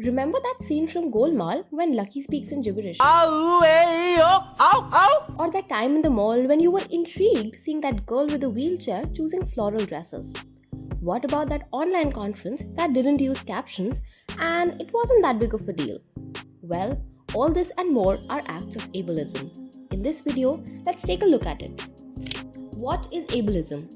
Remember that scene from Golmaal when Lucky speaks in gibberish? Ow, hey, oh, ow, ow. Or that time in the mall when you were intrigued seeing that girl with a wheelchair choosing floral dresses? What about that online conference that didn't use captions and it wasn't that big of a deal? Well, all this and more are acts of ableism. In this video, let's take a look at it. What is ableism?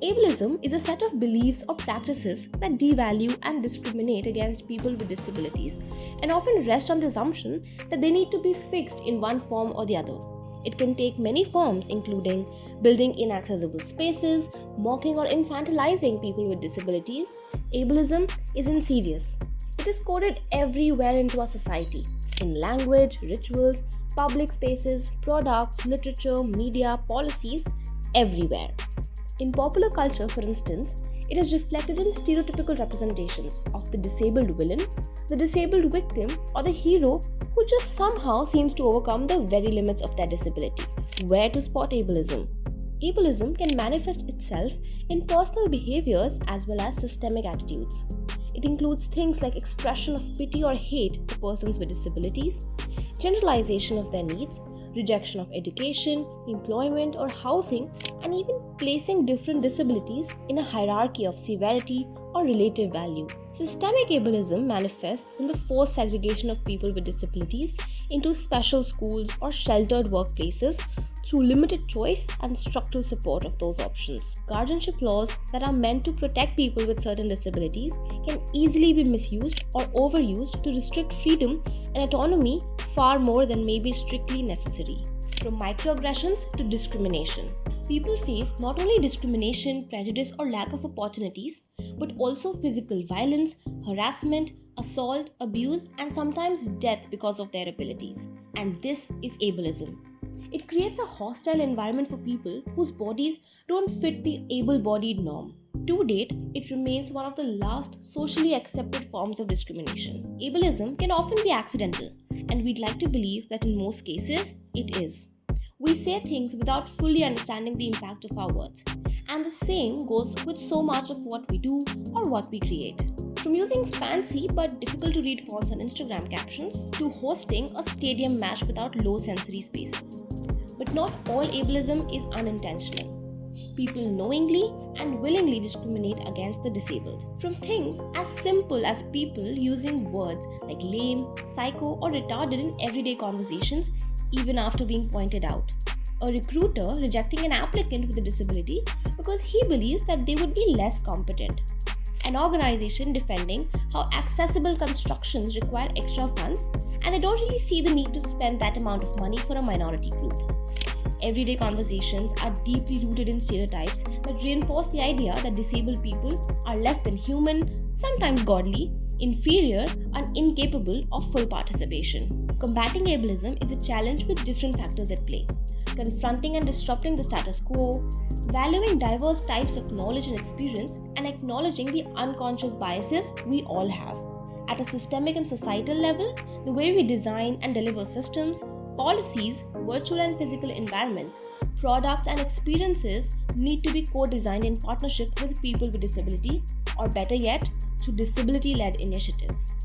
Ableism is a set of beliefs or practices that devalue and discriminate against people with disabilities and often rest on the assumption that they need to be fixed in one form or the other. It can take many forms, including building inaccessible spaces, mocking or infantilizing people with disabilities. Ableism is insidious. It is coded everywhere into our society, in language, rituals, public spaces, products, literature, media, policies, everywhere. In popular culture, for instance, it is reflected in stereotypical representations of the disabled villain, the disabled victim, or the hero who just somehow seems to overcome the very limits of their disability. Where to spot ableism? Ableism can manifest itself in personal behaviors as well as systemic attitudes. It includes things like expression of pity or hate for persons with disabilities, generalization of their needs, rejection of education, employment, or housing, and even placing different disabilities in a hierarchy of severity or relative value. Systemic ableism manifests in the forced segregation of people with disabilities into special schools or sheltered workplaces through limited choice and structural support of those options. Guardianship laws that are meant to protect people with certain disabilities can easily be misused or overused to restrict freedom and autonomy far more than may be strictly necessary. From microaggressions to discrimination, people face not only discrimination, prejudice, or lack of opportunities, but also physical violence, harassment, assault, abuse, and sometimes death because of their abilities. And this is ableism. It creates a hostile environment for people whose bodies don't fit the able-bodied norm. To date, it remains one of the last socially accepted forms of discrimination. Ableism can often be accidental, and we'd like to believe that in most cases, it is. We say things without fully understanding the impact of our words, and the same goes with so much of what we do or what we create. From using fancy but difficult to read fonts on Instagram captions to hosting a stadium match without low sensory spaces. But not all ableism is unintentional. People knowingly and willingly discriminate against the disabled. From things as simple as people using words like lame, psycho, or retarded in everyday conversations even after being pointed out. A recruiter rejecting an applicant with a disability because he believes that they would be less competent. An organization defending how accessible constructions require extra funds and they don't really see the need to spend that amount of money for a minority group. Everyday conversations are deeply rooted in stereotypes that reinforce the idea that disabled people are less than human, sometimes godly, inferior, and incapable of full participation. Combating ableism is a challenge with different factors at play. Confronting and disrupting the status quo, valuing diverse types of knowledge and experience, and acknowledging the unconscious biases we all have. At a systemic and societal level, the way we design and deliver systems, policies, virtual and physical environments, products, and experiences need to be co-designed in partnership with people with disability, or better yet, through disability-led initiatives.